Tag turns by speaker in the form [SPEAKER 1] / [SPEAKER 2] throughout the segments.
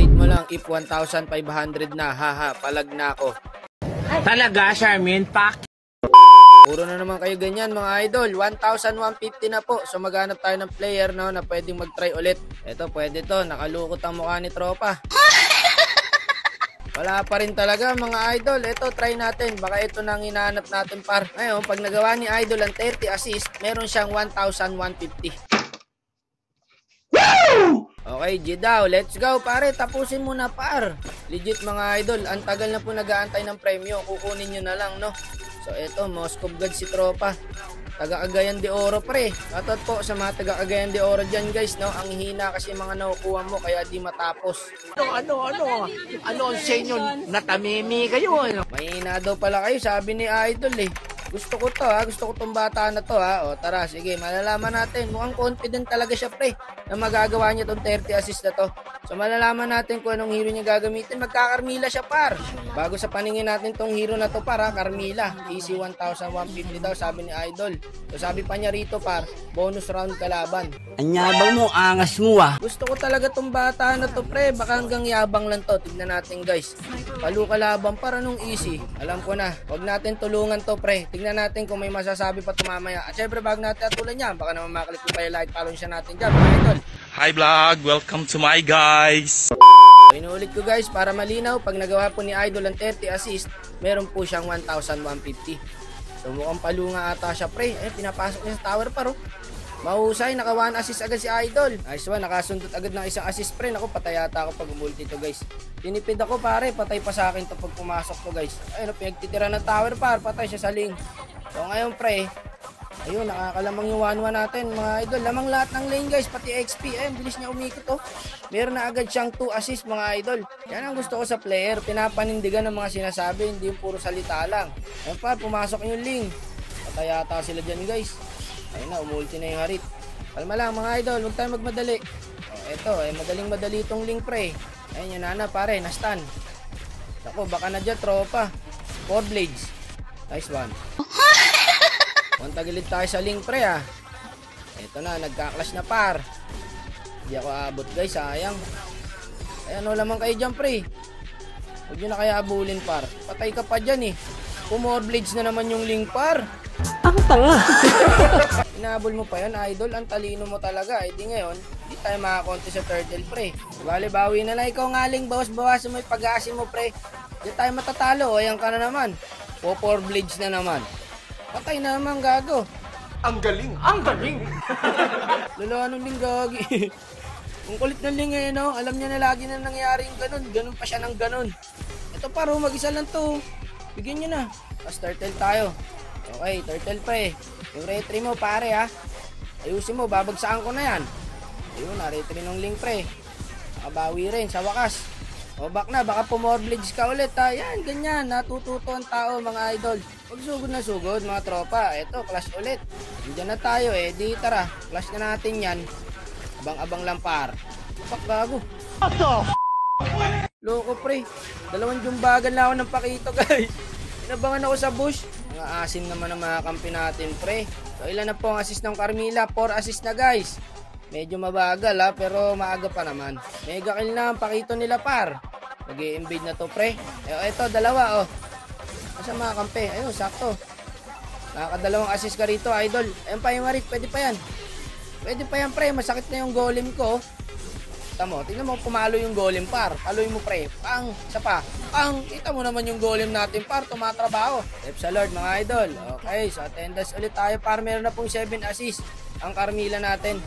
[SPEAKER 1] Update mo lang if 1,500 na, haha, palag na ako.
[SPEAKER 2] Talaga, Charmin? Pak?
[SPEAKER 1] Puro na naman kayo ganyan mga idol. 1,150 na po. So maghanap tayo ng player no, na pwedeng mag-try ulit. Ito pwede to. Nakalukot ang mukha ni tropa. Wala pa rin talaga mga idol. Ito try natin. Baka ito na ang hinahanap natin par. Ngayon pag nagawa ni idol ang 30 assist, meron siyang 1,150. Okay, G daw. Let's go pare. Tapusin mo na par. Legit mga idol. Ang tagal na po nag-aantay ng premyo. Kukunin nyo na lang no. So eto, Moscow God si tropa. Taga Cagayan de Oro pre. Atot po sa mga taga Cagayan de Oro dyan guys no. Ang hina kasi mga nakukuha mo kaya di matapos.
[SPEAKER 2] Ano ang sa inyo? Natamimi kayo ano?
[SPEAKER 1] Mahina daw pala kayo sabi ni idol eh. Gusto ko to ha. Gusto ko tong bata na to ha. O tara sige malalaman natin. Mukhang confident talaga siya pre. Na magagawa niya tong 30 assist na to. So malalaman natin kung anong hero niya gagamitin. Magka-Carmilla siya par. Bago sa paningin natin tong hero na to para Carmilla. Easy 1,150 daw sabi ni idol. So sabi pa niya rito par. Bonus round kalaban.
[SPEAKER 2] Anyabang mo, angas mo ah.
[SPEAKER 1] Gusto ko talaga tong bata na to pre. Baka hanggang yabang lang to. Tignan natin guys. Palu kalaban para nung easy. Alam ko na. Huwag natin tulungan to pre. Tignan natin kung may masasabi pa tumamaya. At syempre bago natin atulan niya. Baka naman makalik ko kayo like. Follow siya natin dyan mga idol.
[SPEAKER 3] Hi vlog, welcome to my guys.
[SPEAKER 1] So, inuulit ko guys para malinaw, pag nagawa po ni idol ang 30 assist, meron po siyang 1,150. So mukhang palunga ata siya pre. Pinapasok niya sa tower paro. Mahusay, naka 1 assist agad si idol. Nice one, nakasundot agad ng isang assist pre. Naku, patay ata ako pag umulti to guys. Tinipid ako pare, patay pa sa akin to pag pumasok to guys. Ayun, pinagtitira ng tower par, patay siya sa link. So ngayon pre, ayun, nakakalamang yung 1-1 natin mga idol. Lamang lahat ng lane guys, pati XP. Ayun, bilis niya umikot oh. Meron na agad siyang 2 assist mga idol. Yan ang gusto ko sa player. Pinapanindigan ng mga sinasabi, hindi yung puro salita lang. Ayun pa, pumasok yung lane. Patay ata sila dyan guys. Ayun na, umulti na yung harit. Kalma lang mga idol, huwag tayo magmadali. Eto, madaling-madali itong link pre. Ayun yun na pare, na-stun. Ako, baka na dyan tropa. 4 blades. Nice one. Kung tagilid tayo sa link pre ah. Eto na, nagka-clash na par. Hindi ako abot guys, sayang. Ay ano lamang kayo dyan pre. Huwag nyo na kaya abulin par. Patay ka pa dyan eh. Kung more blades na naman yung link par.
[SPEAKER 2] Ang tanga.
[SPEAKER 1] Inabol mo pa yun idol. Ang talino mo talaga. Eh di ngayon, hindi tayo makakonti sa turtle pre. Bale, bawi na lang ikaw ngaling. Bawas-bawasan mo yung pag-aasin mo pre. Hindi tayo matatalo. Ayan ka na naman. 4 blades na naman. Patay na naman gago.
[SPEAKER 2] Ang galing, ang galing.
[SPEAKER 1] Lala nung ling gagi. Ang kulit ng ling eh no. Alam niya na lagi na nangyayari yung ganun. Ganun pa siya ng ganun. Ito paro, mag-isa lang to. Bigyan niyo na. Tapos turtle tayo. Okay, turtle pre. Yung retry mo pare ha. Ayusin mo, babagsakan ko na yan. Ayun na, retry ng ling pre. Nakabawi rin sa wakas. O back na, baka more blades ka ulit ha. Yan, ganyan. Natututo ang tao mga idol. Huwag sugod na sugod mga tropa. Eto, clash ulit. Diyan na tayo eh. Di tara, clash na natin yan. Abang-abang lang par. Pak gago. Loko pre. 2 jumbagan lang ako ng pakito guys. Inabangan ako sa bush. Mga asim naman ang mga kampi natin pre. So ilan na po ang assist ng Carmilla? 4 assist na guys. Medyo mabagal ha, pero maaga pa naman. Mega kill na ang pakito nila par. Nag-i-invade na to pre. Eto, dalawa oh. Asa mga kampe? Ayun, sakto. Nakakadalawang assist ka rito idol. Ayun pa yung marik, pwede pa yan. Pwede pa yan pre, masakit na yung golem ko. Tamo, tingnan mo pumalo yung golem par. Paluin mo pre. Pang, isa pa. Pang, kita mo naman yung golem natin par, tumatrabaho. Step sa Lord mga idol. Okay, so attendance ulit tayo par. Meron na pong 7 assist ang Carmilla natin.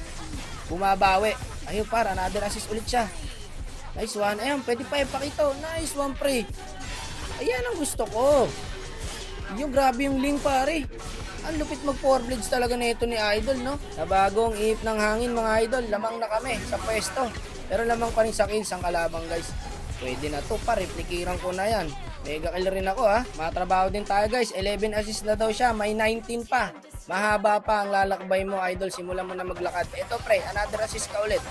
[SPEAKER 1] Bumabawi. Ayun par, another assist ulit siya. Nice one. Ayun, pwede pa yung pakito. Nice one pre. Ayan ang gusto ko. Yung grabe yung link pare. Ang lupit mag 4 blades talaga nito ni idol no. Na bagong ihip ng hangin mga idol. Lamang na kami sa pwesto. Pero lamang pa rin sa kills ang kalabang guys. Pwede na to pa. Replikiran ko na yan. Mega kill rin ako ha. Matrabaho din tayo guys. 11 assist na daw siya. May 19 pa. Mahaba pa ang lalakbay mo idol. Simulan mo na maglakad. Ito pre. Another assist ka ulit.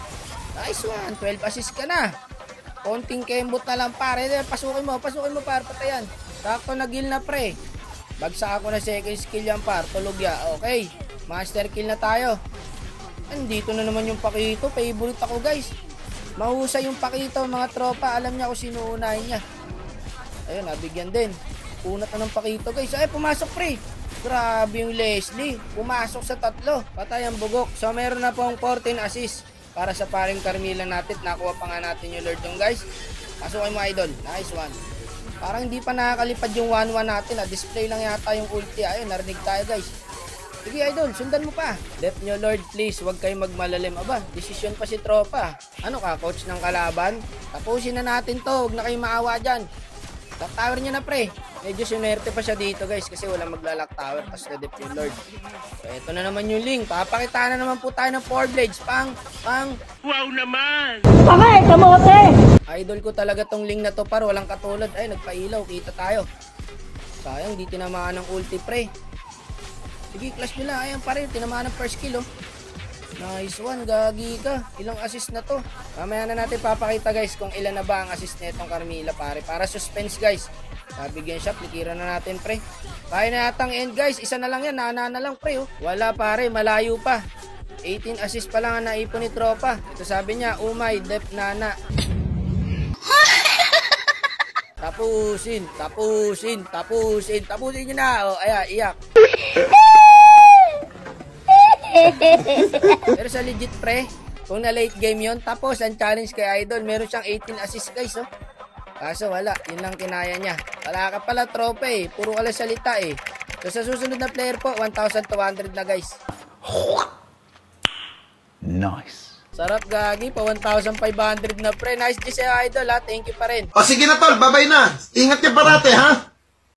[SPEAKER 1] Nice one. 12 assist ka na. Konting kembot na lang pare. Pasukin mo par. Patayan. Sakto na kill na pre. Bagsa ako na second skill yan par. Tulog ya. Okay. Master kill na tayo. Andito na naman yung pakito. Favorite ako guys. Mahusay yung Pakito mga tropa. Alam niya kung sino unahin niya. Ayun, nabigyan din. Unat na ng Pakito guys. Ay, pumasok pre. Grabe yung Leslie. Pumasok sa 3. Patay ang bugok. So, meron na pong 14 assist para sa paring Carmilla natin. Nakuha pa nga natin yung Lord yung guys. Pasukin mo idol. Nice one. Parang hindi pa nakakalipad yung 1-1 natin. Display lang yata yung ulti. Ayun, narinig tayo guys. Sige idol, sundan mo pa. Let nyo Lord please, huwag kayong magmalalim. Aba, desisyon pa si tropa. Ano ka, coach ng kalaban? Tapusin na natin to, huwag na kayong maawa dyan. Lock tower niya na pre. Medyo sinerte pa siya dito guys kasi wala magla-lock tower. Pas na dip yung Lord. So ito na naman yung link. Papakita na naman po tayo ng 4 blades. Pang.
[SPEAKER 2] Wow naman!
[SPEAKER 4] Pakay, kamote!
[SPEAKER 1] Idol ko talaga tong link na to par. Walang katulad. Ay, nagpailaw. Kita tayo. Sayang, di tinamaan ng ulti pre. Sige, clash nyo lang. Ayan pa rin, tinamaan ng first kill, oh. Nice one, gagi ka. Ilang assist na to? Mamaya na natin papakita, guys, kung ilan na ba ang assist na itong Carmilla, pare. Para suspense, guys. Nabigyan siya, plikiran na natin, pre. Kaya na yatang end, guys. Isa na lang yan, nana na lang, pre, oh. Wala, pare, malayo pa. 18 assist pa lang ang naipon ni tropa. Ito sabi niya, umay, dep, nana. Tapusin nyo na. O, ayan, iyak. Pero sa legit pre, kung na late game yon, tapos ang challenge kay Idol, meron siyang 18 assist guys, oh. Kaso wala, yun lang kinaya niya. Wala ka pala tropa eh, puro ka lang salita eh. So sa susunod na player po, 1,200 na guys.
[SPEAKER 2] Nice.
[SPEAKER 1] Sarap gagi, pa 1,500 na pre. Nice di sa'yo Idol ha, thank you pa rin.
[SPEAKER 5] O sige na tol, babay na. Ingat niya parate ha.